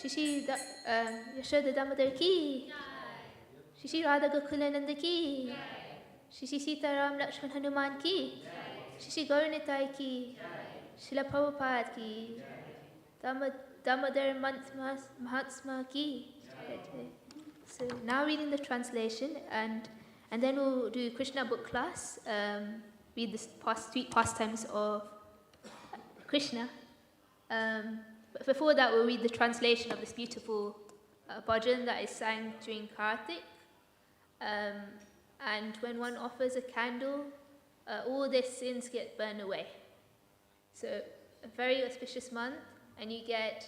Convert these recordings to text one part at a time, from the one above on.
Shishi Yashoda Damodar ki, Shishi Radha Gokulananda ki, Shishi Sitaram Lakshman Hanuman ki, Shishi Gauranitai ki, Srila Prabhupada ki, Damodar Mahatma ki. So now reading the translation, and then we'll do Krishna book class, read the sweet pastimes of Krishna. But before that, we'll read the translation of this beautiful bhajan that is sang during Kartik. And when one offers a candle, all their sins get burned away. So a very auspicious month, and you get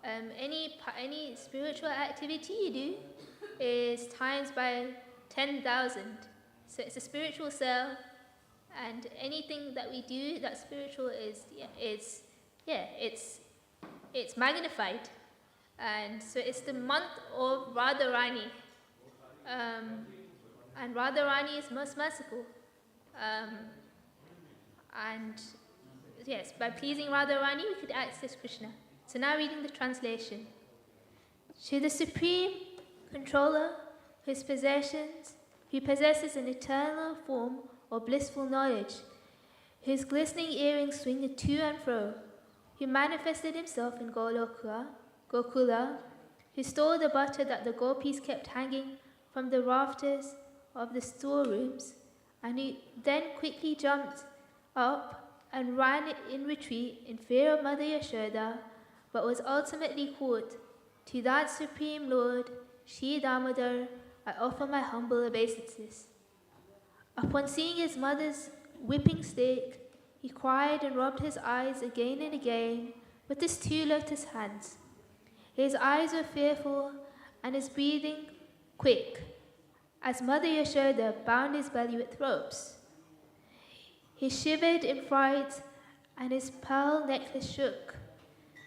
any spiritual activity you do is times by 10,000. So it's a spiritual cell, and anything that we do that's spiritual it's magnified. And so it's the month of Radharani, and Radharani is most merciful. And yes, by pleasing Radharani, we could access Krishna. So now reading the translation. To the Supreme Controller, who possesses an eternal form or blissful knowledge, whose glistening earrings swing to and fro, who manifested himself in Gokula, who stole the butter that the gopis kept hanging from the rafters of the storerooms, and who then quickly jumped up and ran in retreat in fear of Mother Yashoda, but was ultimately caught. To that Supreme Lord, Shri Damodar, I offer my humble obeisances. Upon seeing his mother's whipping stick, he cried and rubbed his eyes again and again with his two lotus hands. His eyes were fearful and his breathing quick, as Mother Yashoda bound his belly with ropes. He shivered in fright and his pearl necklace shook.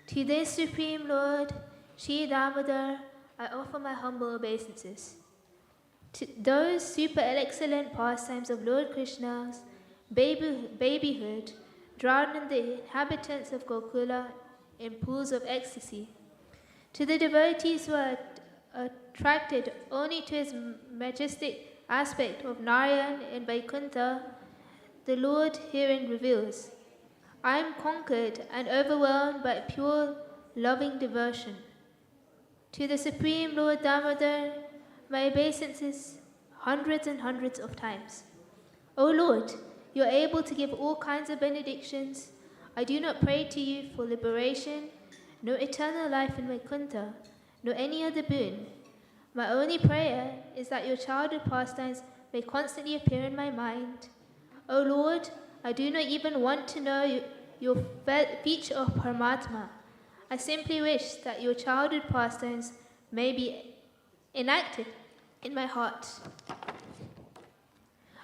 To this Supreme Lord, Shri Damodar, I offer my humble obeisances. To those super excellent pastimes of Lord Krishna's babyhood, drowning the inhabitants of Gokula in pools of ecstasy. To the devotees who are attracted only to his majestic aspect of Narayan in Vaikuntha, the Lord herein reveals, I am conquered and overwhelmed by pure loving devotion. To the Supreme Lord Damodar, my obeisances hundreds and hundreds of times. O Lord, you are able to give all kinds of benedictions. I do not pray to you for liberation, no eternal life in Vaikuntha, nor any other boon. My only prayer is that your childhood pastimes may constantly appear in my mind. O Lord, I do not even want to know your feature of Paramatma. I simply wish that your childhood pastimes may be enacted in my heart.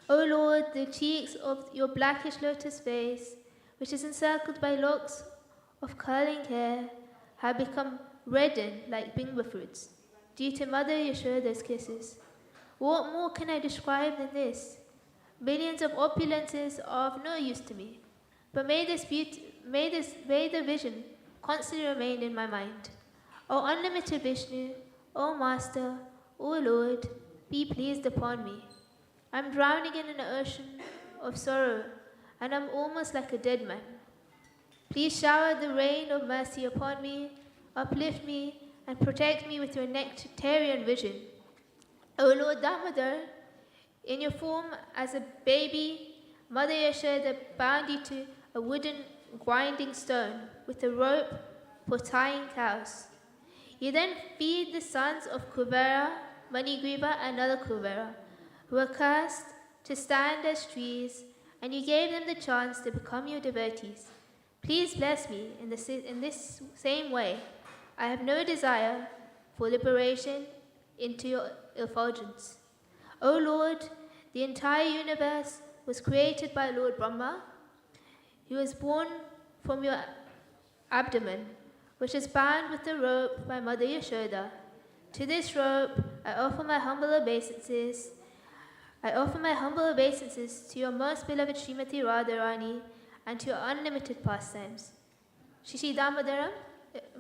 O Lord, the cheeks of your blackish lotus face, which is encircled by locks of curling hair, have become reddened like bingba fruits, due to Mother Yashoda's kisses. What more can I describe than this? Millions of opulences are of no use to me, but may the vision constantly remain in my mind. O unlimited Vishnu, O Master, O Lord, be pleased upon me. I'm drowning in an ocean of sorrow, and I'm almost like a dead man. Please shower the rain of mercy upon me, uplift me, and protect me with your nectarian vision. O Lord Damodar, in your form as a baby, Mother Yashoda bound you to a wooden grinding stone with a rope for tying cows. You then feed the sons of Kuvera, Manigriva, and Nala Kuvera, who were cursed to stand as trees, and you gave them the chance to become your devotees. Please bless me in this same way. I have no desire for liberation into your effulgence. O Lord, the entire universe was created by Lord Brahma. He was born from your abdomen, which is bound with a rope by Mother Yashoda. To this rope, I offer my humble obeisances. I offer my humble obeisances to your most beloved Srimati Radharani and to your unlimited pastimes. Shishi Damodaram,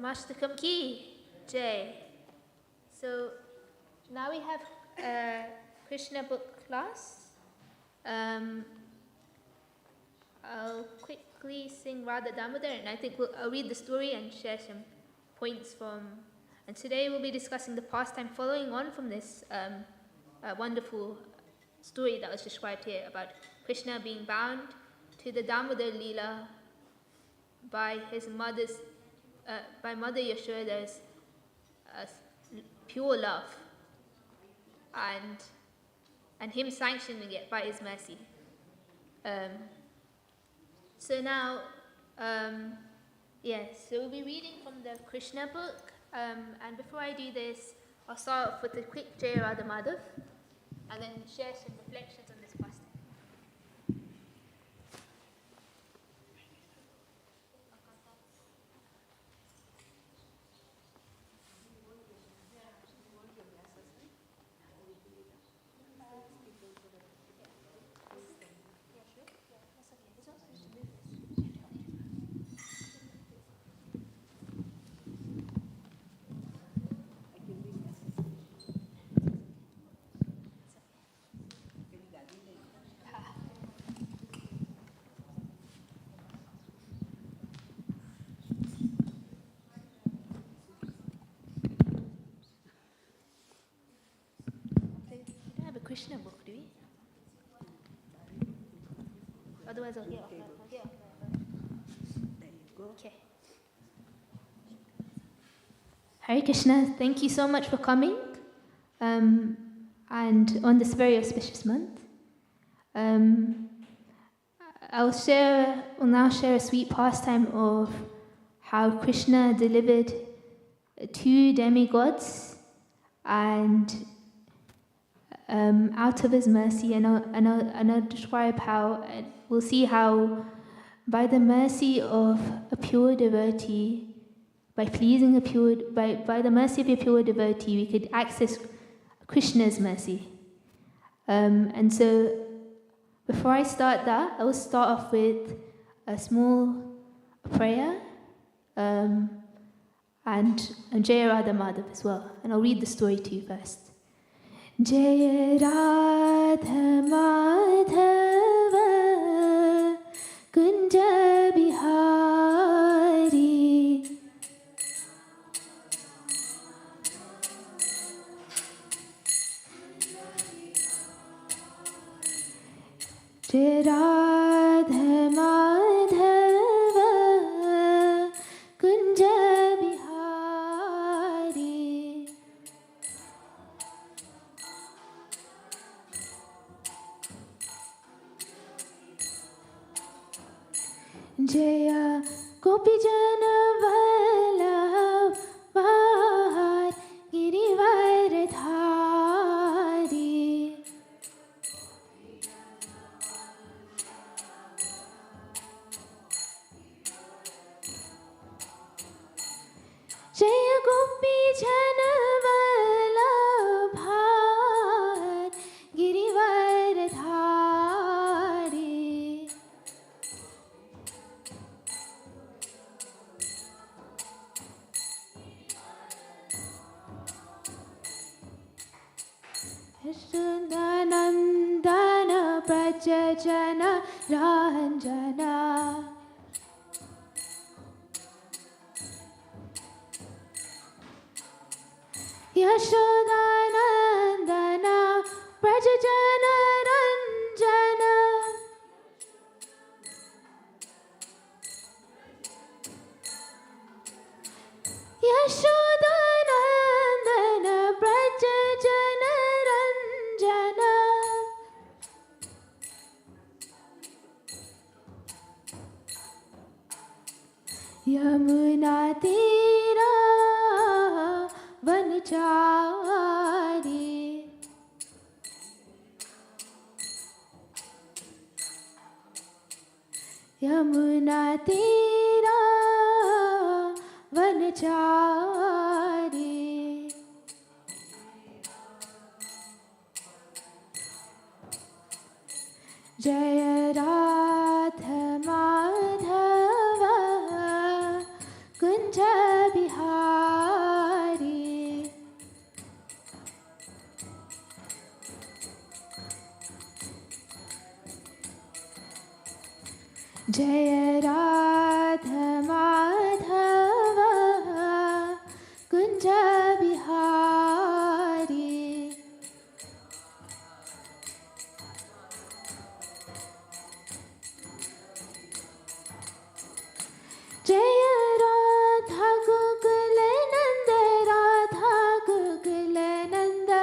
Mashtakam ki. Jay. So now we have a Krishna book class. I'll quickly sing Radha Damodar, and I think I'll read the story and share some points from. And today we'll be discussing the pastime following on from this wonderful story that was described here about Krishna being bound to the Damodar Leela by his mother's, by Mother Yashoda's pure love, and him sanctioning it by his mercy. So now, so we'll be reading from the Krishna book, and before I do this, I'll start off with a quick Jai Radha Madhav, and then share some reflections on this pastime. Krishna book, do we? Otherwise, I'll get off. There you go. Okay. Hare Krishna, thank you so much for coming, and on this very auspicious month. I'll now share a sweet pastime of how Krishna delivered 2 demigods, and out of his mercy, and I'll describe how, we'll see how by the mercy of a pure devotee, by the mercy of a pure devotee, we could access Krishna's mercy. And so, before I start that, I will start off with a small prayer, and Jai Radha Madhav as well, and I'll read the story to you first. Jai Radha Madhava Kunja Bihari Jai Radha Madhava Kunja Bihari Jaya Gopijana Vallabha Girivaradhari Jaya Gopijana Vallabha Girivaradhari Nandana Prajajana Ranjana Yashodanandana Prajajana Ranjana Yashodanandana Prajajana Ranjana Yamuna Tira Vanachari Yamuna Tira Vanachari Jaya Radha Madhava Kunja Bihari Jaya Radha Madhava Kunja Bihari. Jaya Radha Gokulananda, Radha Gokulananda,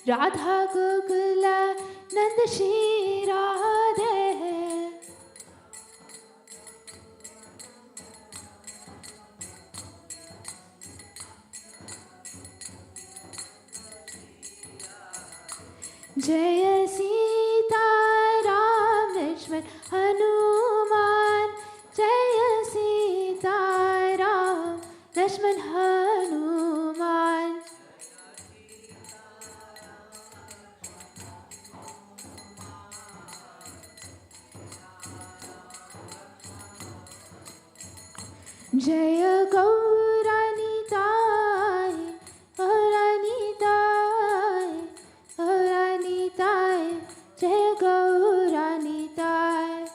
Radha Gokulananda Shri Radhe. Jaya Sita Ram Lakshman Hanuman, Jaya Sita Ram Lakshman Hanuman. Jaya Gaurani Tai, Gaurani Tai, Gaurani Tai, Jaya Gaurani Tai.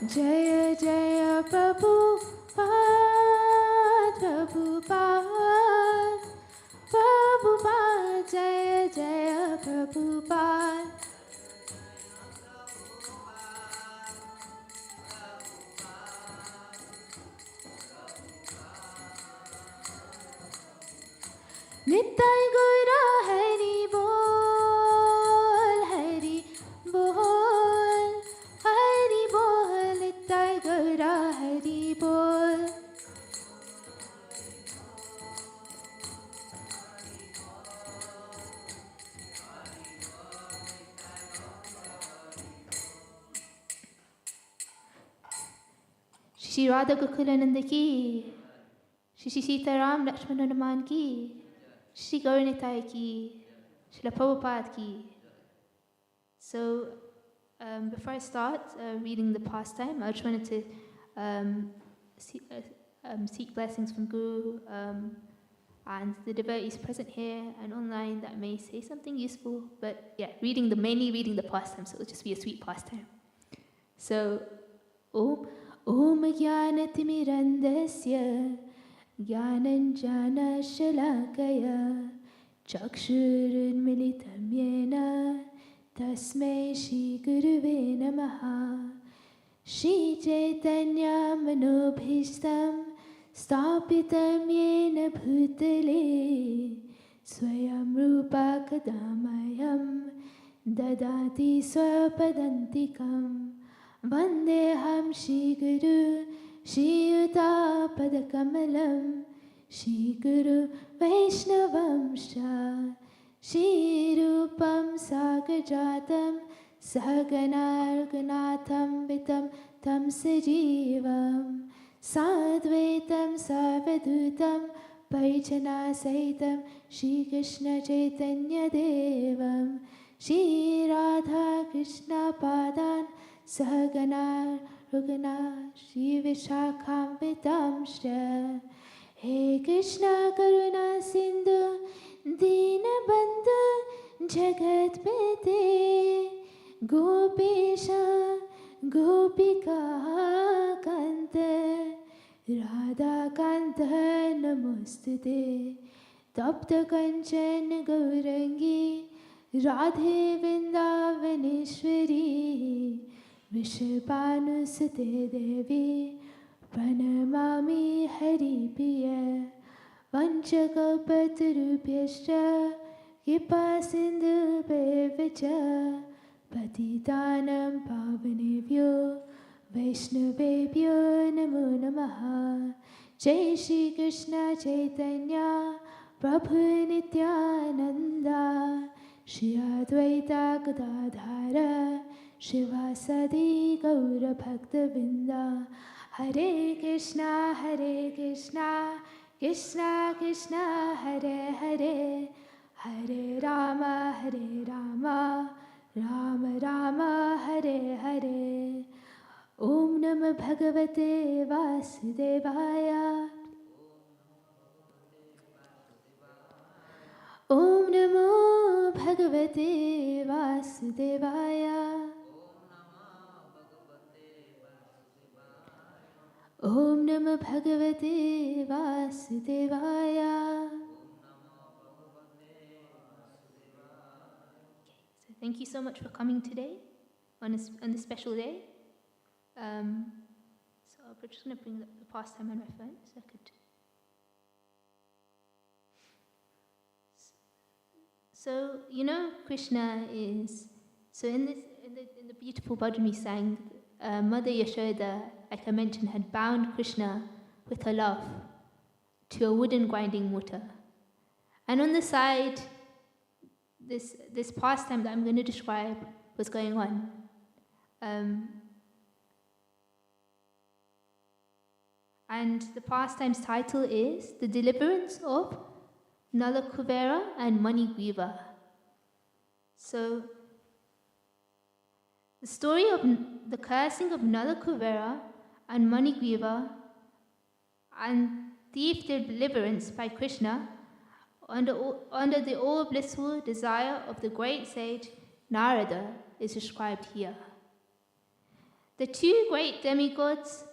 Jaya Jaya Prabhupada, Prabhupada, Prabhupada, Jaya Jaya Prabhupada. Nittai Gaura Hari Bol, Hari Bol, Hari Bol, Nittai Gaura Hari Bol. Shri Radha Gokulananda ki, Shri Sita Ram Lakshman Hanuman ki, Shri Gauranitai ki, Srila Prabhupada ki. So, before I start reading the pastime, I just wanted to seek blessings from Guru and the devotees present here and online that may say something useful. But yeah, mainly reading the pastime, so it'll just be a sweet pastime. So, Om Jnanatimirandasya Jnananjana Shalakaya Chakshurunmilitam Yena Tasmai Shri Guruve Namaha. Shri Chaitanya Manobhishtam Stapitam Yena Bhutale Swayam Rupa Kadamayam Dadati Swapadantikam. Vandeham Shri Guru Shri Yuta Padakamalam Shri Guru Vaishnavam Shra Shri Rupam Sagajatam Saganar Ganatham Vitam Tam Sajivam Sadvaitam Sarvadutam Parijana Saitam Shri Krishna Chaitanya Devam Shri Radha Krishna Padan Sahagana Rugana Shri Vishakham Vitamshra. He Krishna Karuna Sindhu Dina Bandhu Jagat Pete Gopesha Gopika Kanta Radha Kanta Namostute Tapta Kanchan Gaurangi Radhe Vrindavaneshwari Vrishabhanusate Devi Pranamami Haripriya Vanchakalpatarubhyascha Kripa Sindhu Bhavacha Patitanam Pavanebhyo Vaishnavebhyo Namo Namaha. Jai Shri Krishna Chaitanya Prabhu Nityananda Shri Advaita Gadadhara Shivasadi Gaura Bhaktivedanta. Hare Krishna, Krishna Krishna, Hare Hare, Hare Rama, Rama Rama, Hare Hare. Om Namah Bhagavate Vasudevaya. Vasudevaya. Om Namah Bhagavate Vasudevaya. So thank you so much for coming today on this special day. So I'm just going to bring up the pastime on my phone so I could. So you know, Krishna is. So in the beautiful bhajan we sang, Mother Yashoda, like I mentioned, had bound Krishna with her love to a wooden grinding mortar, and on the side, this pastime that I'm going to describe was going on. And the pastime's title is The Deliverance of Nalakuvera and Manigriva. So, the story of the cursing of Nalakuvera and Manigriva and thief deliverance by Krishna under the all-blissful desire of the great sage Narada is described here. The two great demigods,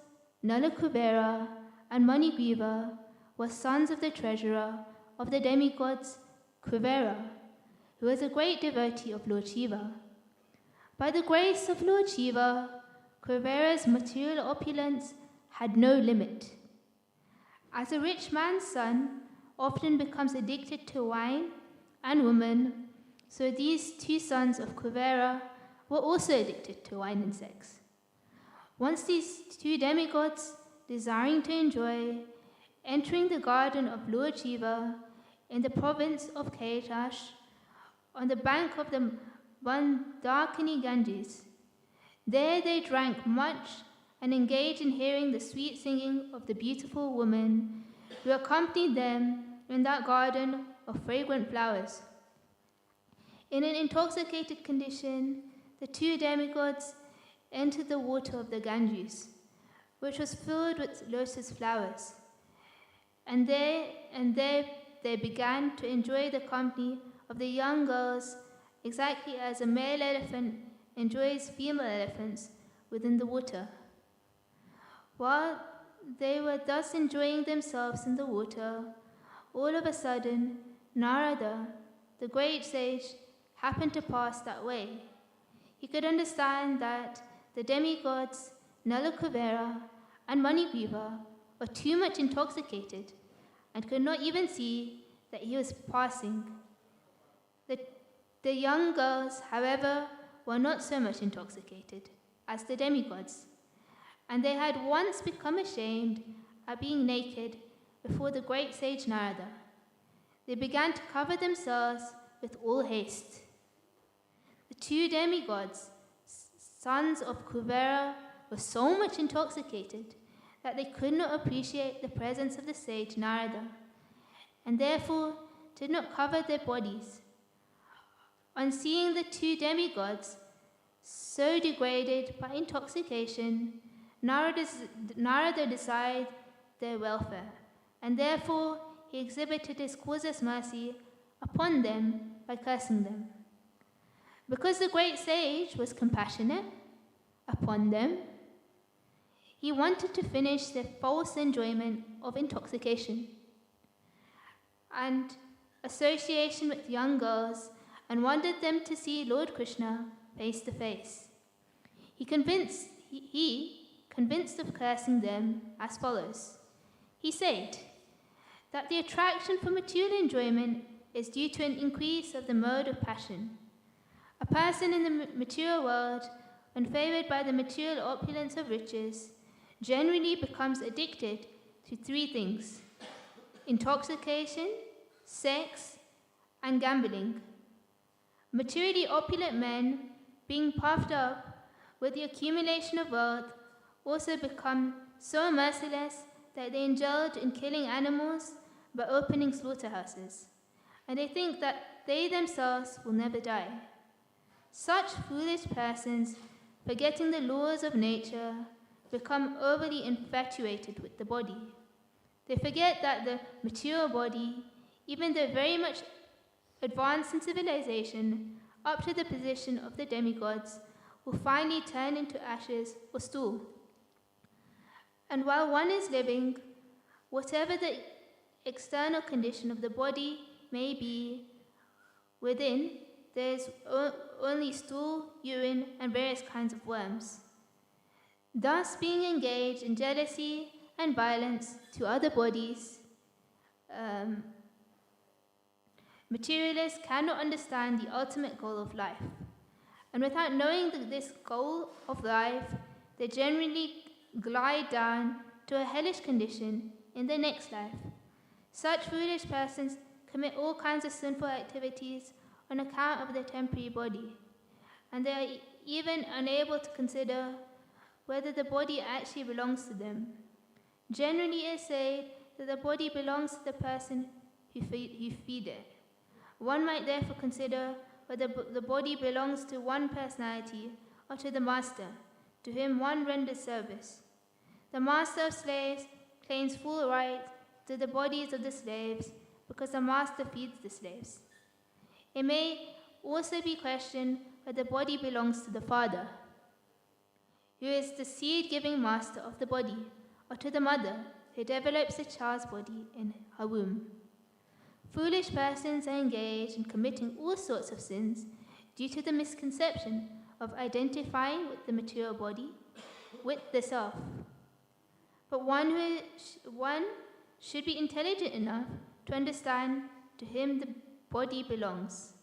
Nalakuvera and Manigriva, were sons of the treasurer of the demigods Kuvera, who was a great devotee of Lord Shiva. By the grace of Lord Shiva, Kuvera's material opulence had no limit. As a rich man's son often becomes addicted to wine and women, so these two sons of Kuvera were also addicted to wine and sex. Once these two demigods, desiring to enjoy, entering the garden of Lord Shiva in the province of Kaitash, on the bank of the Mandakini Ganges. There they drank much and engaged in hearing the sweet singing of the beautiful woman who accompanied them in that garden of fragrant flowers. In an intoxicated condition, the two demigods entered the water of the Ganges, which was filled with lotus flowers, and there they began to enjoy the company of the young girls, exactly as a male elephant enjoys female elephants within the water. While they were thus enjoying themselves in the water, all of a sudden Narada, the great sage, happened to pass that way. He could understand that the demigods Nalakuvera and Manigriva were too much intoxicated and could not even see that he was passing. The young girls, however, were not so much intoxicated as the demigods, and they had once become ashamed at being naked before the great sage Narada. They began to cover themselves with all haste. The two demigods, sons of Kuvera, were so much intoxicated that they could not appreciate the presence of the sage Narada, and therefore did not cover their bodies. On seeing the two demigods so degraded by intoxication, Narada desired their welfare, and therefore he exhibited his causeless mercy upon them by cursing them. Because the great sage was compassionate upon them, he wanted to finish their false enjoyment of intoxication and association with young girls, and wanted them to see Lord Krishna face to face. He convinced of cursing them as follows. He said that the attraction for material enjoyment is due to an increase of the mode of passion. A person in the material world, when favored by the material opulence of riches, generally becomes addicted to three things: intoxication, sex, and gambling. Materially opulent men, being puffed up with the accumulation of wealth, also become so merciless that they indulge in killing animals by opening slaughterhouses, and they think that they themselves will never die. Such foolish persons, forgetting the laws of nature, become overly infatuated with the body. They forget that the material body, even though very much advanced in civilization, up to the position of the demigods, will finally turn into ashes or stool. And while one is living, whatever the external condition of the body may be, within there is only stool, urine, and various kinds of worms. Thus, being engaged in jealousy and violence to other bodies, materialists cannot understand the ultimate goal of life. And without knowing this goal of life, they generally glide down to a hellish condition in the next life. Such foolish persons commit all kinds of sinful activities on account of their temporary body, and they are even unable to consider whether the body actually belongs to them. Generally, it is said that the body belongs to the person who feeds it. One might therefore consider whether the body belongs to one personality or to the master, to whom one renders service. The master of slaves claims full right to the bodies of the slaves because the master feeds the slaves. It may also be questioned whether the body belongs to the father, who is the seed-giving master of the body, or to the mother, who develops the child's body in her womb. Foolish persons are engaged in committing all sorts of sins due to the misconception of identifying with the material body with the self. But one should be intelligent enough to understand to whom the body belongs.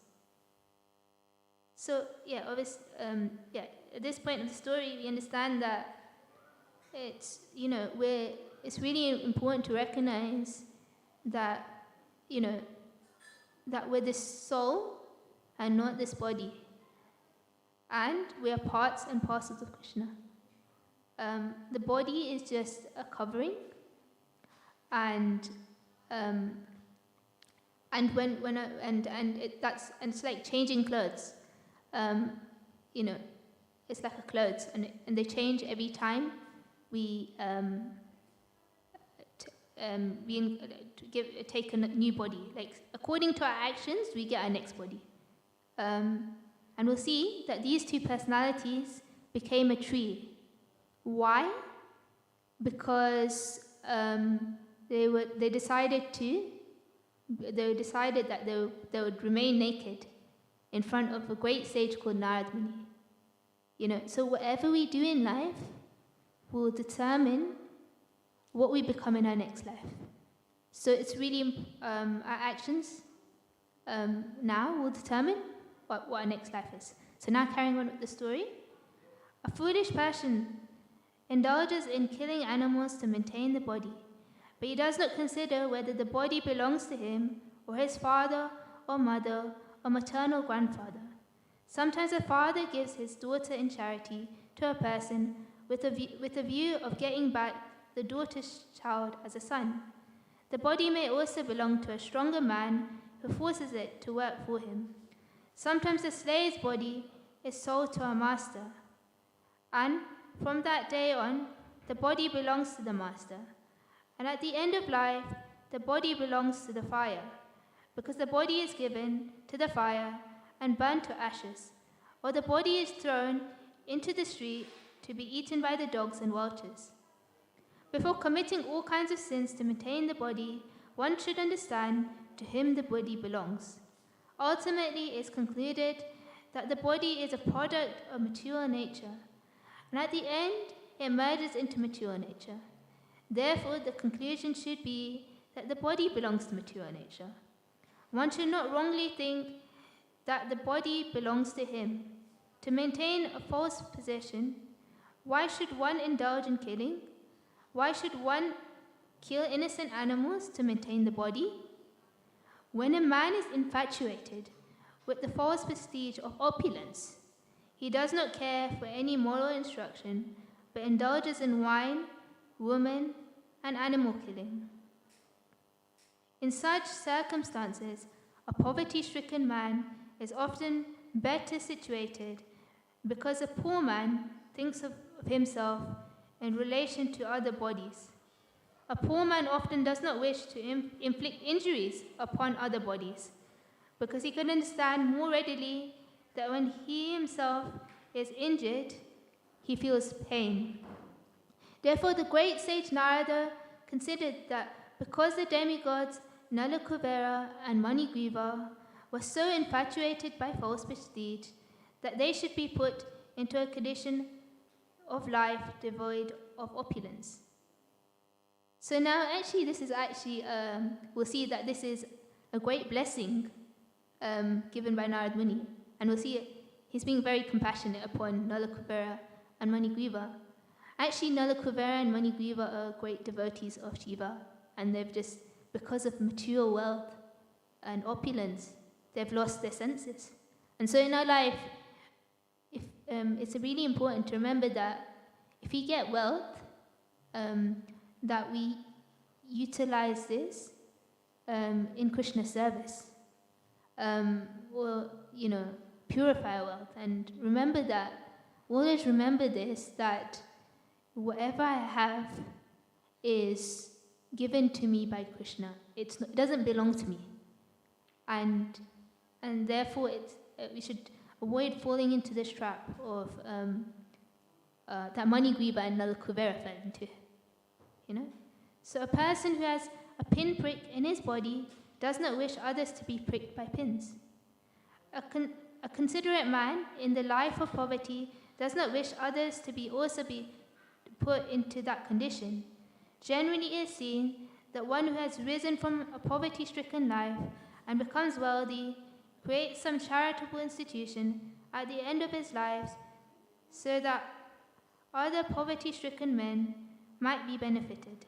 So, at this point of the story, we understand that it's really important to recognize that, that we're this soul and not this body. And we are parts and parcels of Krishna. The body is just a covering, and it's like changing clothes. It's like a clothes, and they change every time we take a new body. Like according to our actions, we get our next body. And we'll see that these two personalities became a tree. Why? Because they decided that they would remain naked in front of a great sage called Narad Muni. So whatever we do in life will determine what we become in our next life. So it's really our actions now will determine what our next life is. So now carrying on with the story. A foolish person indulges in killing animals to maintain the body, but he does not consider whether the body belongs to him or his father or mother or maternal grandfather. Sometimes a father gives his daughter in charity to a person with a view of getting back the daughter's child as a son. The body may also belong to a stronger man who forces it to work for him. Sometimes a slave's body is sold to a master, and from that day on, the body belongs to the master. And at the end of life, the body belongs to the fire, because the body is given to the fire and burned to ashes, or the body is thrown into the street to be eaten by the dogs and vultures. Before committing all kinds of sins to maintain the body, one should understand to whom the body belongs. Ultimately, it is concluded that the body is a product of material nature, and at the end, it merges into material nature. Therefore, the conclusion should be that the body belongs to material nature. One should not wrongly think that the body belongs to him. To maintain a false position, why should one indulge in killing? Why should one kill innocent animals to maintain the body? When a man is infatuated with the false prestige of opulence, he does not care for any moral instruction, but indulges in wine, women, and animal killing. In such circumstances, a poverty-stricken man is often better situated because a poor man thinks of himself in relation to other bodies. A poor man often does not wish to inflict injuries upon other bodies because he can understand more readily that when he himself is injured, he feels pain. Therefore, the great sage Narada considered that because the demigods Nala Kubera and Manigriva were so infatuated by false prestige that they should be put into a condition of life devoid of opulence. So now actually this is we'll see that this is a great blessing given by Narad Muni. And we'll see he's being very compassionate upon Nala Kubera and Manigriva. Actually, Nala Kubera and Manigriva are great devotees of Shiva, and they've just, because of material wealth and opulence, they've lost their senses. And so in our life, it's really important to remember that if we get wealth, that we utilize this in Krishna service, or purify our wealth. And always remember this, that whatever I have is given to me by Krishna. It doesn't belong to me, and therefore we should avoid falling into this trap of that Manigriva and Nala Kubera fell into. So a person who has a pinprick in his body does not wish others to be pricked by pins. A considerate man in the life of poverty does not wish others to also be put into that condition. Generally, it is seen that one who has risen from a poverty-stricken life and becomes wealthy creates some charitable institution at the end of his life so that other poverty-stricken men might be benefited.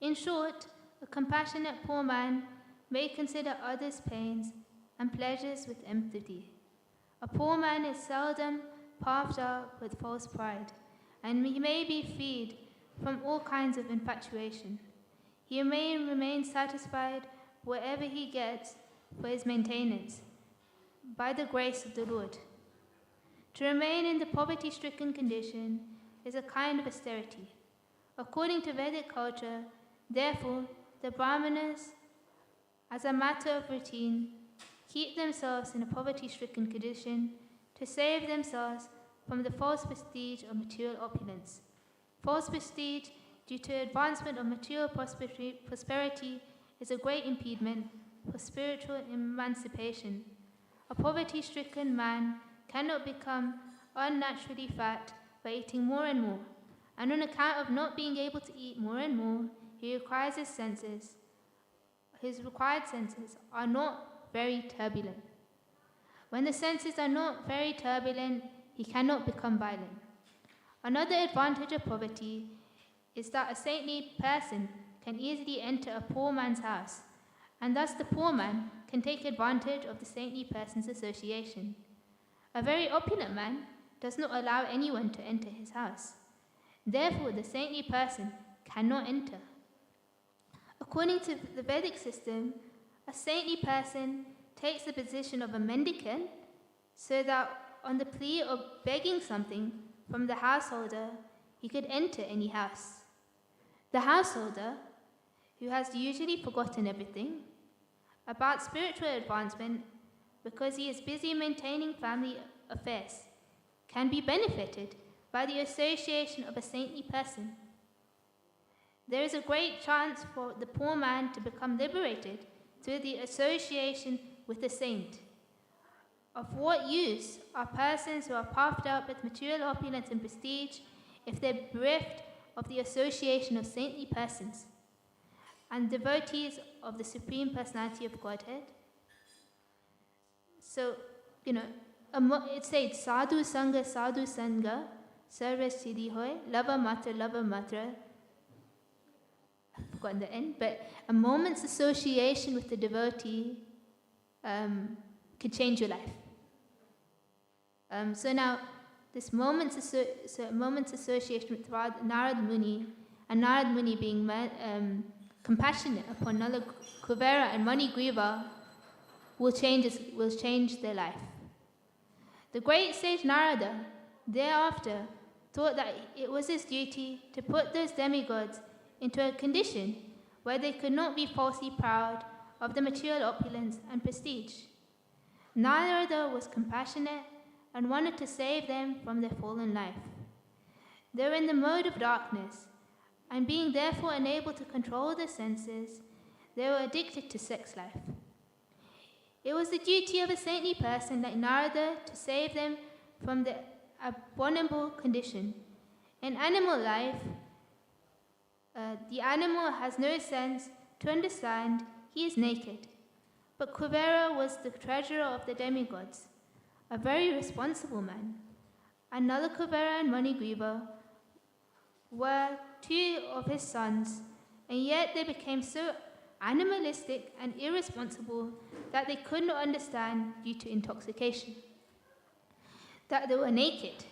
In short, a compassionate poor man may consider others' pains and pleasures with empathy. A poor man is seldom puffed up with false pride, and he may be freed from all kinds of infatuation. He may remain satisfied wherever he gets for his maintenance, by the grace of the Lord. To remain in the poverty-stricken condition is a kind of austerity. According to Vedic culture, therefore, the Brahmanas, as a matter of routine, keep themselves in a poverty-stricken condition to save themselves from the false prestige of material opulence. False prestige, due to advancement of material prosperity, is a great impediment for spiritual emancipation. A poverty-stricken man cannot become unnaturally fat by eating more and more, and on account of not being able to eat more and more, his required senses are not very turbulent. When the senses are not very turbulent, he cannot become violent. Another advantage of poverty is that a saintly person can easily enter a poor man's house, and thus the poor man can take advantage of the saintly person's association. A very opulent man does not allow anyone to enter his house. Therefore, the saintly person cannot enter. According to the Vedic system, a saintly person takes the position of a mendicant so that on the plea of begging something from the householder, he could enter any house. The householder, who has usually forgotten everything about spiritual advancement because he is busy maintaining family affairs, can be benefited by the association of a saintly person. There is a great chance for the poor man to become liberated through the association with a saint. Of what use are persons who are puffed up with material opulence and prestige if they're bereft of the association of saintly persons and devotees of the Supreme Personality of Godhead? So, it says, Sadhu Sangha, Sarva Siddhi Hoy, Lava Matra. I've forgotten the end, but a moment's association with the devotee could change your life. So now, this moment's association with Narad Muni, and Narad Muni being compassionate upon Nala Kubera and Manigriva, will change their life. The great sage Narada thereafter thought that it was his duty to put those demigods into a condition where they could not be falsely proud of the material opulence and prestige. Narada was compassionate and wanted to save them from their fallen life. They were in the mode of darkness, and being therefore unable to control their senses, they were addicted to sex life. It was the duty of a saintly person like Narada to save them from the abominable condition. In animal life, the animal has no sense to understand he is naked. But Kuvera was the treasurer of the demigods, a very responsible man. And Nala Kuvera and Manigriva were two of his sons, and yet they became so animalistic and irresponsible that they could not understand due to intoxication that they were naked.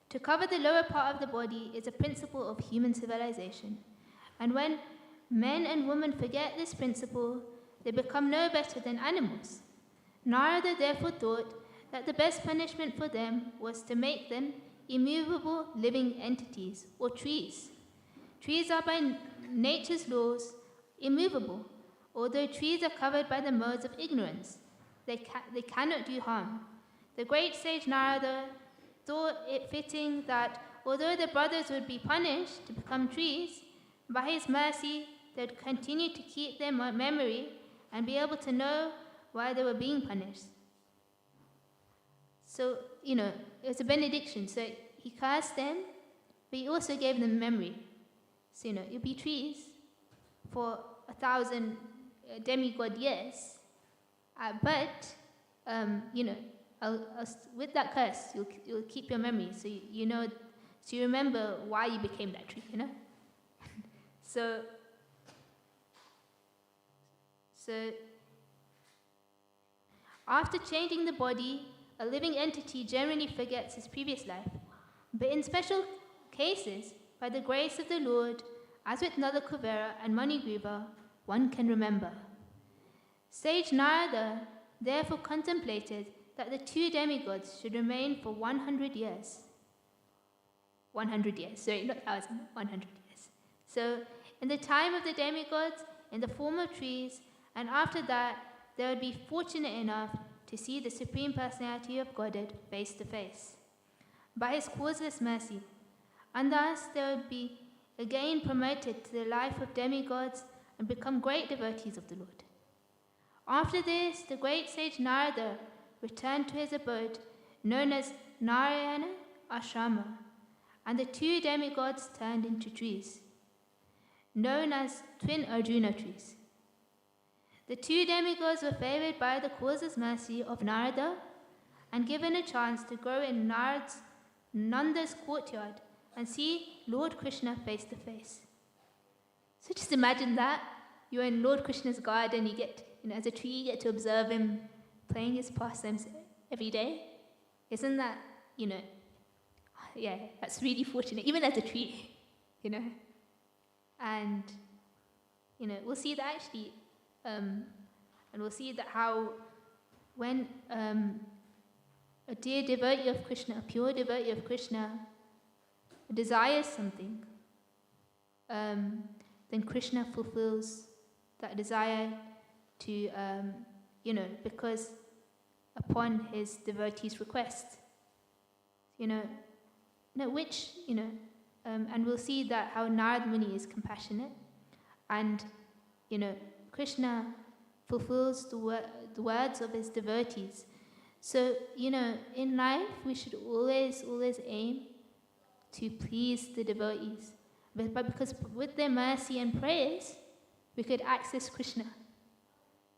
To cover the lower part of the body is a principle of human civilization, and when men and women forget this principle, they become no better than animals. Narada therefore thought that the best punishment for them was to make them immovable living entities, or trees. Trees are by nature's laws immovable, although trees are covered by the modes of ignorance. They cannot do harm. The great sage Narada thought it fitting that although the brothers would be punished to become trees, by his mercy they would continue to keep their memory and be able to know why they were being punished. So, it was a benediction. So he cursed them, but he also gave them memory. So, you'll be trees for 1,000 demigod years. But, with that curse, you'll keep your memory. So, so you remember why you became that tree, So, after changing the body, a living entity generally forgets his previous life. But in special cases, by the grace of the Lord, as with Nala Kuvera and Manigriva, one can remember. Sage Narada therefore contemplated that the two demigods should remain for 100 years. 100 years, sorry, not 1,000, 100 years. So, in the time of the demigods, in the form of trees, and after that, they would be fortunate enough to see the Supreme Personality of Godhead face to face, by his causeless mercy, and thus they would be again promoted to the life of demigods and become great devotees of the Lord. After this, the great sage Narada returned to his abode, known as Narayana Ashrama, and the two demigods turned into trees, known as twin Arjuna trees. The two demigods were favored by the causeless mercy of Narada and given a chance to grow in Nanda's courtyard and see Lord Krishna face to face. So just imagine that. You're in Lord Krishna's garden, you get, as a tree, you get to observe him playing his pastimes every day. Isn't that, that's really fortunate, even as a tree, And, we'll see that actually, and we'll see that how when a dear devotee of Krishna, a pure devotee of Krishna, desires something, then Krishna fulfills that desire to, because upon his devotee's request, and we'll see that how Narad Muni is compassionate, and, Krishna fulfills the words of his devotees. So, in life, we should always aim to please the devotees. But because with their mercy and prayers, we could access Krishna.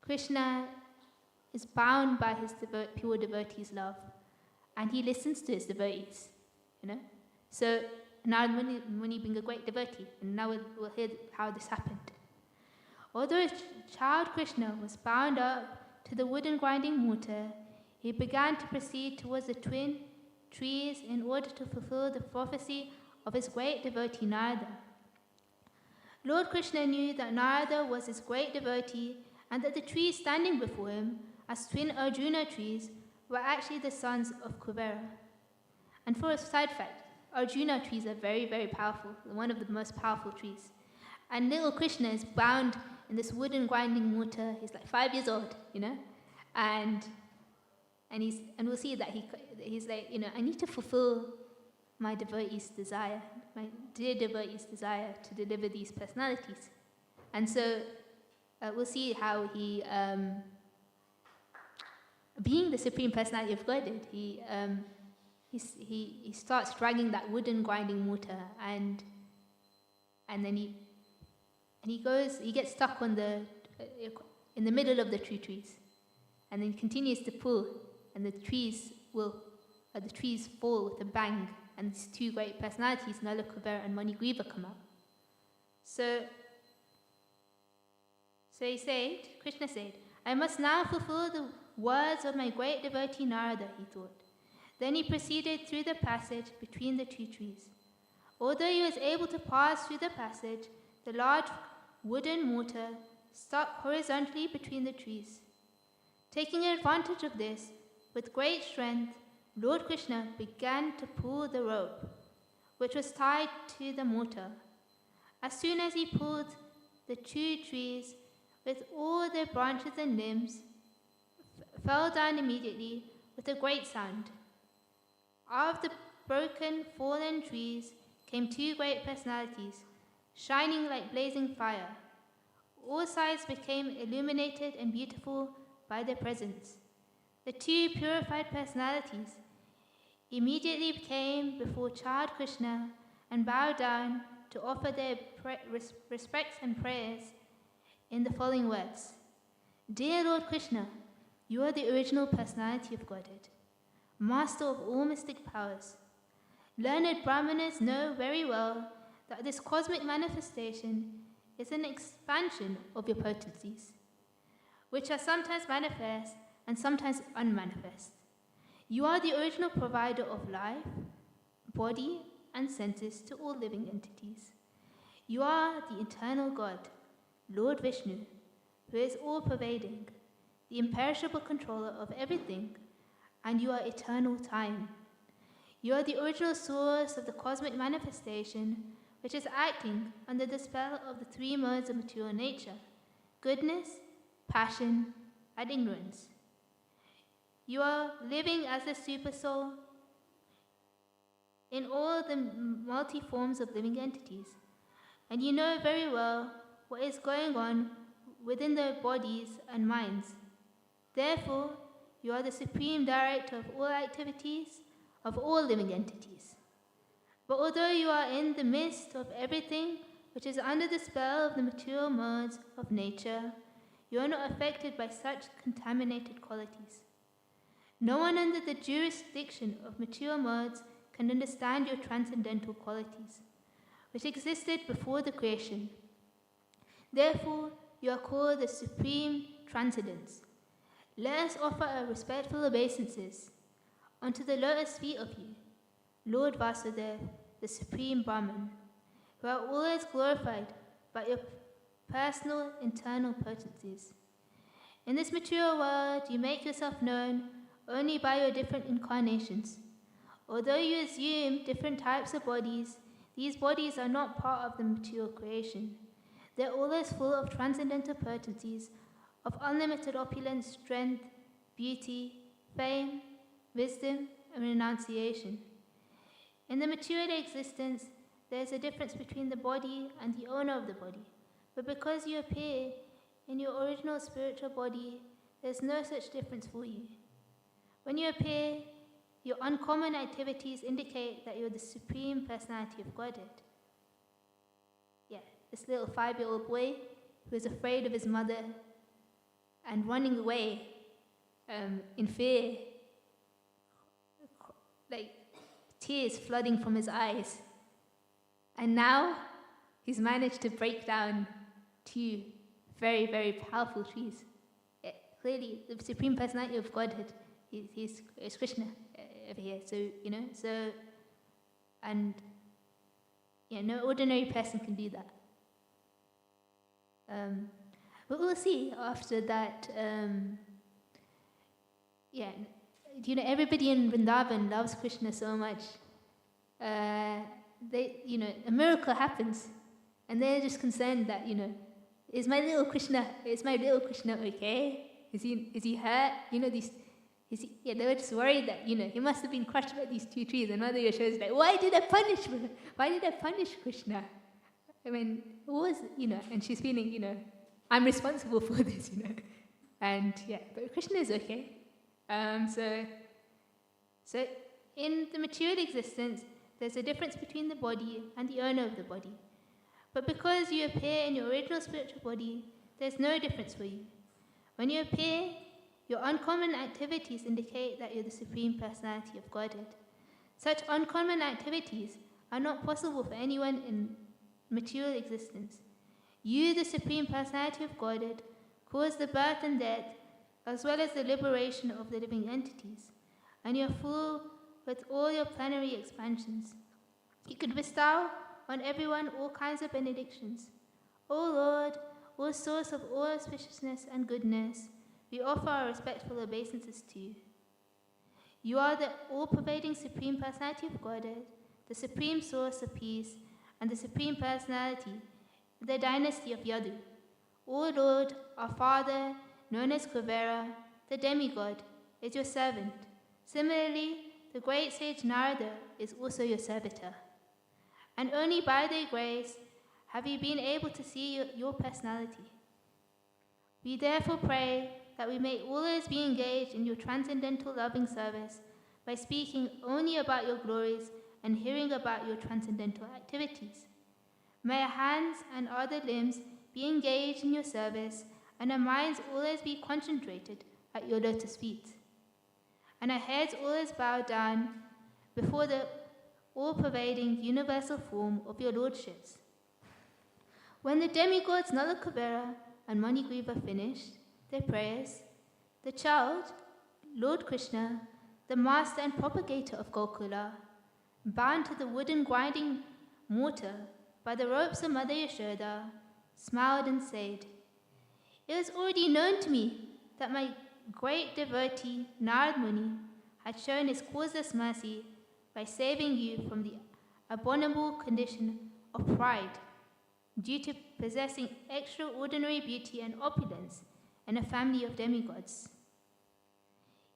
Krishna is bound by his pure devotees' love, and he listens to his devotees, So, Narad Muni being a great devotee, and now we'll hear how this happened. Although child Krishna was bound up to the wooden grinding mortar, he began to proceed towards the twin trees in order to fulfill the prophecy of his great devotee Narada. Lord Krishna knew that Narada was his great devotee and that the trees standing before him as twin Arjuna trees were actually the sons of Kuvera. And for a side fact, Arjuna trees are very, very powerful, one of the most powerful trees. And little Krishna is bound in this wooden grinding mortar. He's like 5 years old, And And we'll see that he's like, I need to fulfill my devotee's desire, my dear devotee's desire to deliver these personalities. And so we'll see how he, being the Supreme Personality of Godhead, he starts dragging that wooden grinding mortar, and then he gets stuck on in the middle of the two trees, and then he continues to pull, and the trees fall with a bang, and these two great personalities, Nala Kubera and Manigriva, come out. So Krishna said, I must now fulfill the words of my great devotee Narada, he thought. Then he proceeded through the passage between the two trees. Although he was able to pass through the passage, the large wooden mortar stuck horizontally between the trees. Taking advantage of this, with great strength, Lord Krishna began to pull the rope, which was tied to the mortar. As soon as he pulled, the two trees, with all their branches and limbs, fell down immediately with a great sound. Out of the broken, fallen trees came two great personalities, shining like blazing fire. All sides became illuminated and beautiful by their presence. The two purified personalities immediately came before child Krishna and bowed down to offer their respects and prayers in the following words. Dear Lord Krishna, you are the original personality of Godhead, master of all mystic powers. Learned Brahmanas know very well that this cosmic manifestation is an expansion of your potencies, which are sometimes manifest and sometimes unmanifest. You are the original provider of life, body, and senses to all living entities. You are the eternal God, Lord Vishnu, who is all-pervading, the imperishable controller of everything, and you are eternal time. You are the original source of the cosmic manifestation, which is acting under the spell of the three modes of material nature: goodness, passion, and ignorance. You are living as a supersoul in all the multi-forms of living entities, and you know very well what is going on within their bodies and minds. Therefore, you are the supreme director of all activities of all living entities. But although you are in the midst of everything which is under the spell of the material modes of nature, you are not affected by such contaminated qualities. No one under the jurisdiction of material modes can understand your transcendental qualities, which existed before the creation. Therefore, you are called the Supreme Transcendence. Let us offer our respectful obeisances unto the lotus feet of you, Lord Vasudeva, the Supreme Brahman, who are always glorified by your personal internal potencies. In this material world, you make yourself known only by your different incarnations. Although you assume different types of bodies, these bodies are not part of the material creation. They're always full of transcendental potencies, of unlimited opulence, strength, beauty, fame, wisdom, and renunciation. In the material existence, there is a difference between the body and the owner of the body. But because you appear in your original spiritual body, there's no such difference for you. When you appear, your uncommon activities indicate that you're the Supreme Personality of Godhead. Yeah, this little 5-year-old boy who is afraid of his mother and running away in fear, like tears flooding from his eyes. And now he's managed to break down 2 very, very powerful trees. Yeah, clearly, the Supreme Personality of Godhead is Krishna over here. So, and yeah, no ordinary person can do that. But we'll see after that. Everybody in Vrindavan loves Krishna so much. A miracle happens, and they're just concerned that, is my little Krishna okay? Is he hurt? They were just worried that, he must have been crushed by these two trees. And Mother Yashoda is like, why did I punish Krishna? I mean, what was, and she's feeling, I'm responsible for this, And but Krishna is okay. So in the material existence, there's a difference between the body and the owner of the body. But because you appear in your original spiritual body, there's no difference for you. When you appear, your uncommon activities indicate that you're the Supreme Personality of Godhead. Such uncommon activities are not possible for anyone in material existence. You, the Supreme Personality of Godhead, cause the birth and death, as well as the liberation of the living entities, and you're full with all your plenary expansions. You could bestow on everyone all kinds of benedictions. O Lord, O source of all auspiciousness and goodness, we offer our respectful obeisances to you. You are the all-pervading Supreme Personality of Godhead, the Supreme Source of Peace, and the Supreme Personality, the dynasty of Yadu. O Lord, our Father, known as Kuvera, the demigod, is your servant. Similarly, the great sage Narada is also your servitor. And only by their grace have you been able to see your personality. We therefore pray that we may always be engaged in your transcendental loving service by speaking only about your glories and hearing about your transcendental activities. May our hands and other limbs be engaged in your service, and our minds always be concentrated at your lotus feet, and our heads always bow down before the all-pervading universal form of your lordships. When the demigods Nala Kuvera and Manigriva finished their prayers, the child, Lord Krishna, the master and propagator of Gokula, bound to the wooden grinding mortar by the ropes of Mother Yashoda, smiled and said, "It was already known to me that my great devotee Narad Muni had shown his causeless mercy by saving you from the abominable condition of pride due to possessing extraordinary beauty and opulence in a family of demigods.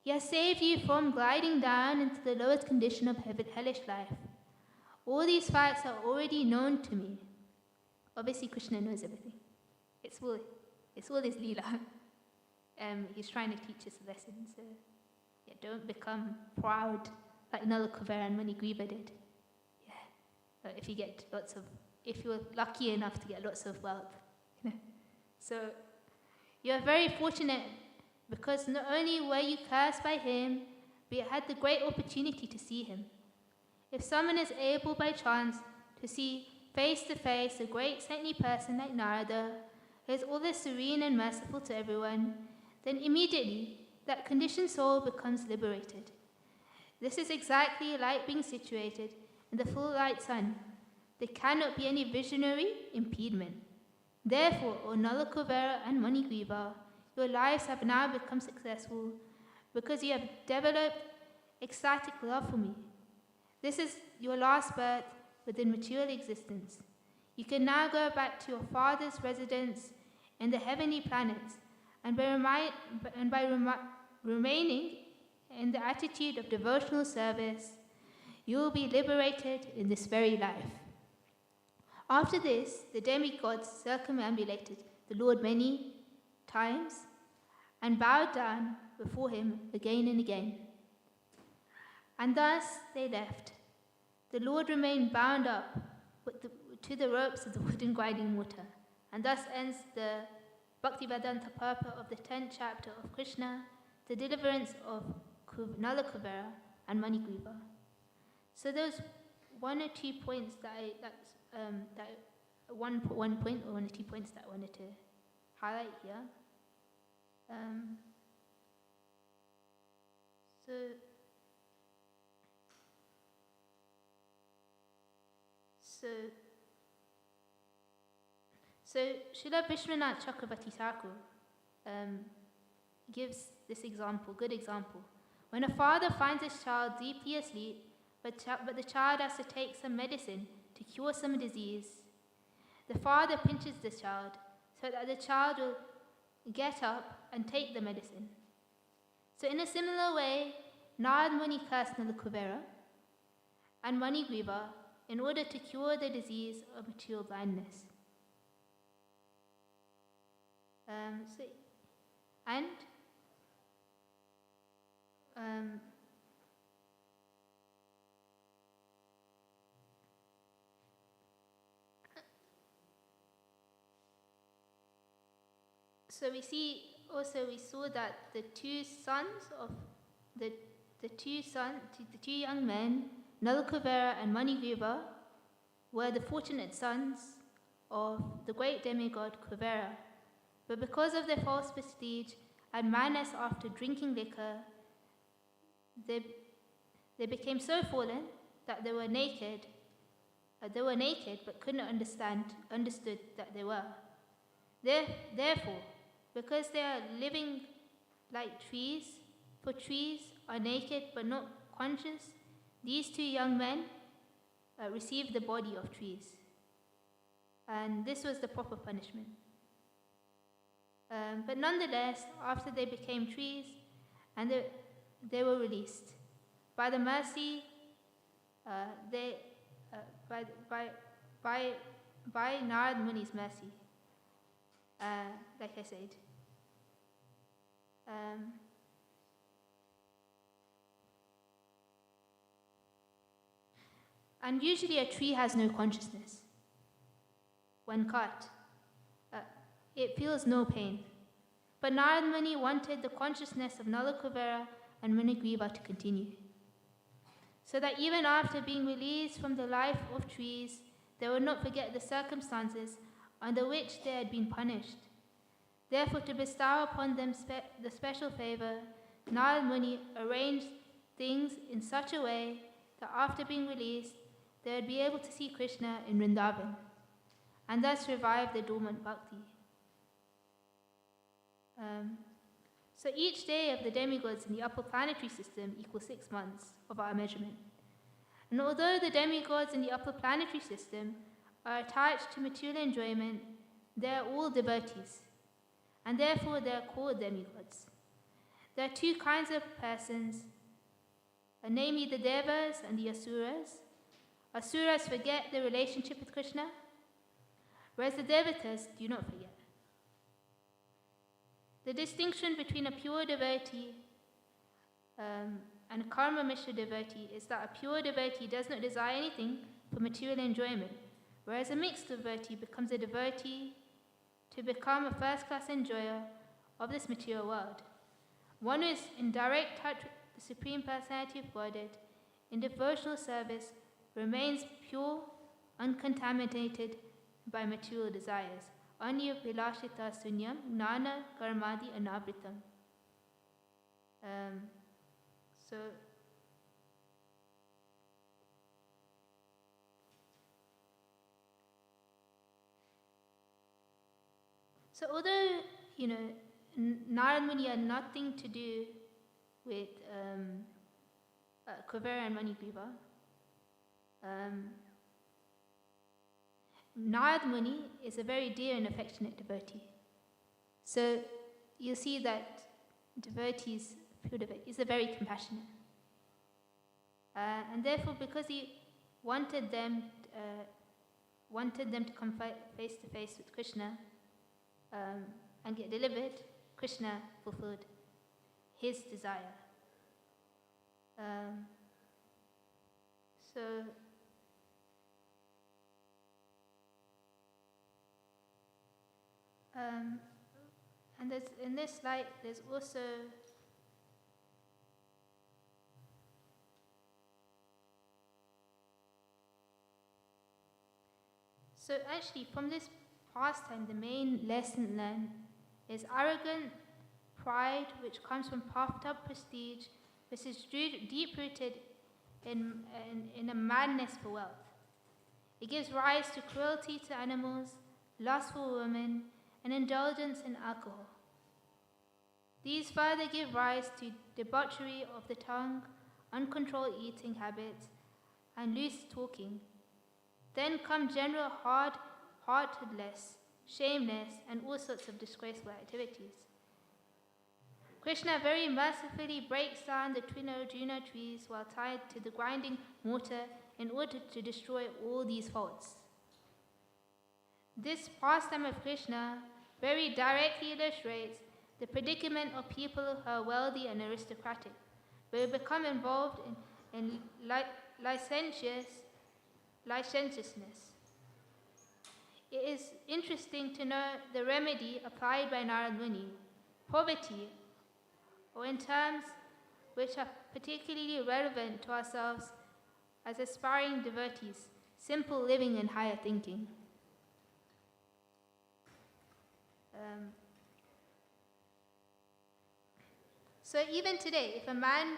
He has saved you from gliding down into the lowest condition of hellish life. All these facts are already known to me." Obviously, Krishna knows everything. It's all his Leela. He's trying to teach us a lesson. So, don't become proud like Nala Kuvera and Manigriva did. If you're lucky enough to get lots of wealth. So, you're very fortunate because not only were you cursed by him, but you had the great opportunity to see him. If someone is able by chance to see face to face a great saintly person like Narada, who is always serene and merciful to everyone, then immediately that conditioned soul becomes liberated. This is exactly like being situated in the full light sun. There cannot be any visionary impediment. Therefore, O Nala Kuvera and Manigriva, your lives have now become successful because you have developed ecstatic love for me. This is your last birth within material existence. You can now go back to your father's residence in the heavenly planets, and by remaining in the attitude of devotional service, you will be liberated in this very life. After this, the demigods circumambulated the Lord many times and bowed down before him again and again. And thus they left. The Lord remained bound up to the ropes of the wooden grinding mortar. And thus ends the Bhaktivedanta purport of the 10th chapter of Krishna, the deliverance of Nala Kuvera and Manigriva. So those one or two points one or two points that I wanted to highlight here. So Srila Vishwanath Chakravarti Thakur gives this example, good example. When a father finds his child deeply asleep, but the child has to take some medicine to cure some disease, the father pinches the child so that the child will get up and take the medicine. So in a similar way, Narad Muni cursed Nalakuvera and Manigriva in order to cure the disease of material blindness. So we saw that the two young men, Nalakuvera and Manigriva, were the fortunate sons of the great demigod Kuvera. But because of their false prestige and madness after drinking liquor, they became so fallen that they were naked but could not understood that they were. Therefore, because they are living like trees, for trees are naked but not conscious, these two young men received the body of trees. And this was the proper punishment. But nonetheless, after they became trees, and they were released by the mercy, by Narad Muni's mercy. Like I said. And usually a tree has no consciousness. When cut, it feels no pain. But Narad Muni wanted the consciousness of Nalakuvera and Manigriva to continue, so that even after being released from the life of trees, they would not forget the circumstances under which they had been punished. Therefore, to bestow upon them the special favor, Narad Muni arranged things in such a way that after being released, they would be able to see Krishna in Vrindavan, and thus revive the dormant bhakti. So each day of the demigods in the upper planetary system equals 6 months of our measurement. And although the demigods in the upper planetary system are attached to material enjoyment, they are all devotees, and therefore they are called demigods. There are two kinds of persons, namely the devas and the asuras. Asuras forget their relationship with Krishna, whereas the devatas do not forget. The distinction between a pure devotee and a karma mishra devotee is that a pure devotee does not desire anything for material enjoyment, whereas a mixed devotee becomes a devotee to become a first-class enjoyer of this material world. One who is in direct touch with the Supreme Personality of Godhead in devotional service remains pure, uncontaminated by material desires. Anya Vilashita Sunyam Nana Karmadi Anabritam. So although, Narad Muni had nothing to do with Kuvera and Manigriva, Narad Muni is a very dear and affectionate devotee. So you'll see that devotees is a very compassionate. And therefore, because he wanted them to come face to face with Krishna and get delivered, Krishna fulfilled his desire. And in this light, there's also so actually from this pastime, the main lesson learned is arrogant pride, which comes from puffed up prestige, which is deep rooted in a madness for wealth. It gives rise to cruelty to animals, lust for women, and indulgence in alcohol. These further give rise to debauchery of the tongue, uncontrolled eating habits, and loose talking. Then come general hard-heartedness, shameless, and all sorts of disgraceful activities. Krishna very mercifully breaks down the twin Arjuna trees while tied to the grinding mortar in order to destroy all these faults. This pastime of Krishna very directly illustrates the predicament of people who are wealthy and aristocratic, who become involved in licentiousness. It is interesting to note the remedy applied by Narad Muni, poverty, or in terms which are particularly relevant to ourselves as aspiring devotees, simple living and higher thinking. So even today, if a man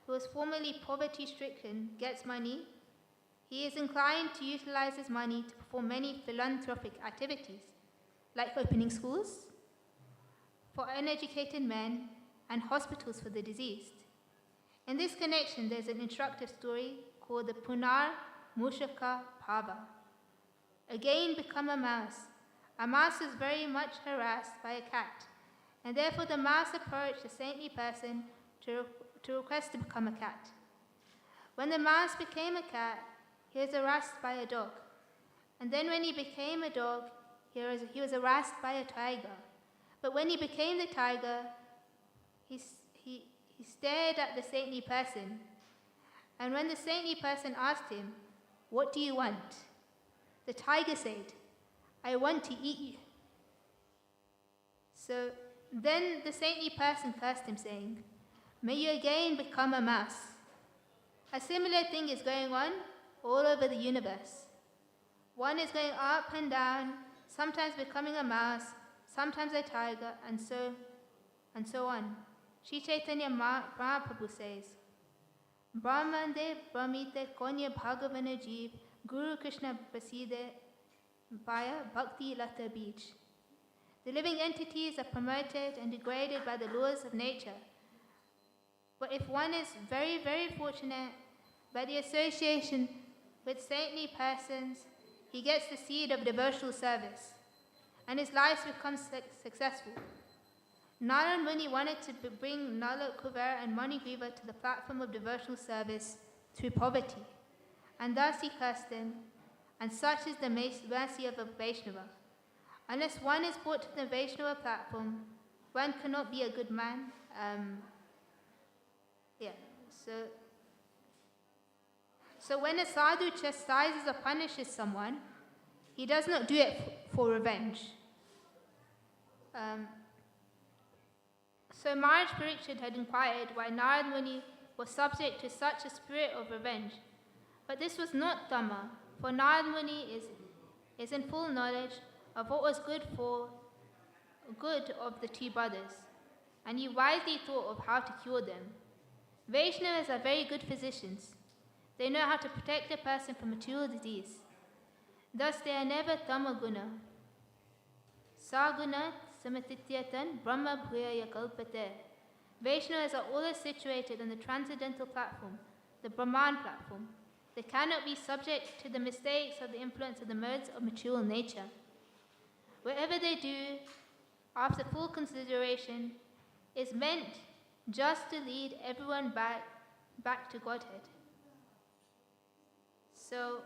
who was formerly poverty-stricken gets money, he is inclined to utilize his money to perform many philanthropic activities, like opening schools for uneducated men and hospitals for the diseased. In this connection, there's an instructive story called the Punar Mushaka Bhava. Again, become a mouse. A mouse is very much harassed by a cat, and therefore the mouse approached a saintly person to request to become a cat. When the mouse became a cat, he was harassed by a dog. And then when he became a dog, he was harassed by a tiger. But when he became the tiger, he stared at the saintly person. And when the saintly person asked him, "What do you want?" the tiger said, "I want to eat you." So then the saintly person cursed him, saying, "May you again become a mouse." A similar thing is going on all over the universe. One is going up and down, sometimes becoming a mouse, sometimes a tiger, and so on. Sri Chaitanya Mahaprabhu says, "Brahmande Brahmite Konya Bhagavana Jeev Guru Krishna Praside Bhaya Bhakti Lata Beach." The living entities are promoted and degraded by the laws of nature. But if one is very, very fortunate by the association with saintly persons, he gets the seed of devotional service, and his life becomes successful. Narad Muni wanted to bring Nala, Kuvera, and Manigriva to the platform of devotional service through poverty, and thus he cursed them, and such is the mercy of a Vaishnava. Unless one is brought to the Vaishnava platform, one cannot be a good man. So when a sadhu chastises or punishes someone, he does not do it for revenge. So Maharaj Parikshit had inquired why Narad Muni was subject to such a spirit of revenge. But this was not Dhamma, for Narad Muni is in full knowledge of what was good of the two brothers, and he wisely thought of how to cure them. Vaishnavas are very good physicians. They know how to protect a person from material disease. Thus they are never tamaguna. Saguna samatityatan brahma bhuyaya kalpate. Vaishnavas are always situated on the transcendental platform, the Brahman platform. They cannot be subject to the mistakes or the influence of the modes of material nature. Whatever they do, after full consideration, is meant just to lead everyone back to Godhead. So,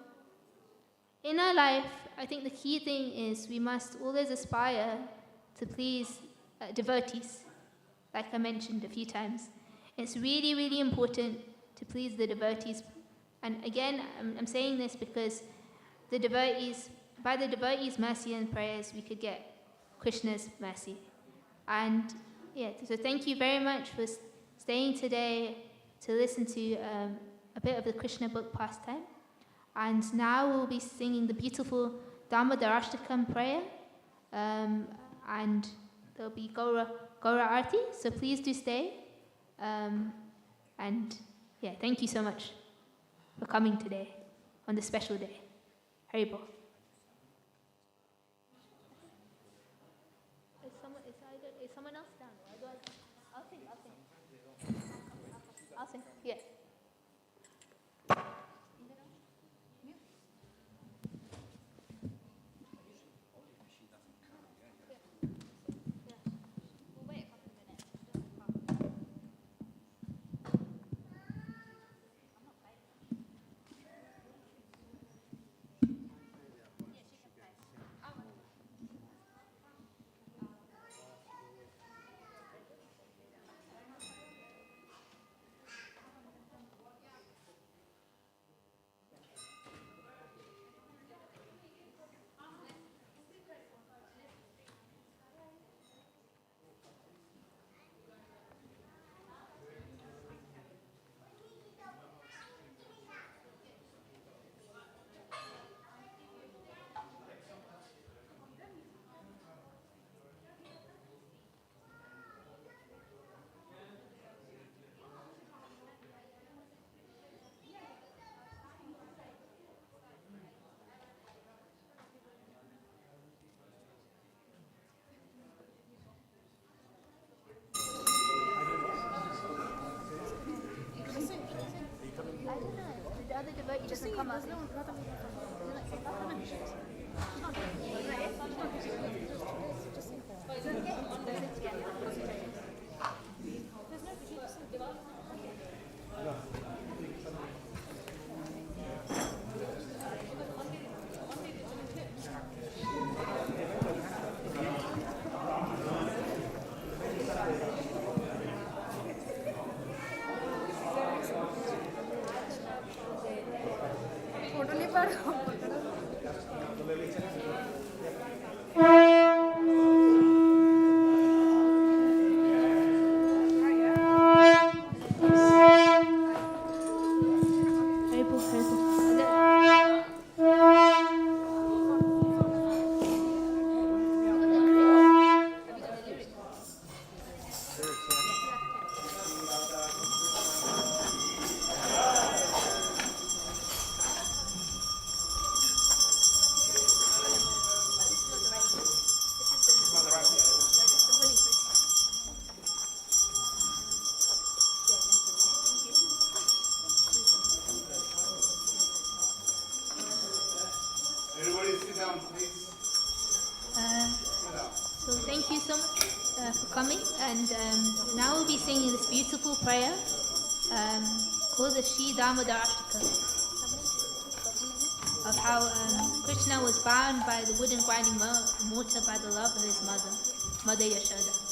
in our life, I think the key thing is we must always aspire to please devotees, like I mentioned a few times. It's really, really important to please the devotees. And again, I'm saying this because by the devotees' mercy and prayers, we could get Krishna's mercy. And so thank you very much for staying today to listen to a bit of the Krishna book pastime. And now we'll be singing the beautiful Damodarashtakam prayer, and there'll be Gaura Arti, so please do stay. Thank you so much for coming today on this special day. Haribol. Is someone else down? I'll sing. I'll sing, yeah. We'll wait a couple of minutes. doesn't come up. So thank you so much for coming, and now we'll be singing this beautiful prayer called the Shri Damodar Ashtaka, of how Krishna was bound by the wooden grinding mortar by the love of his mother Yashoda.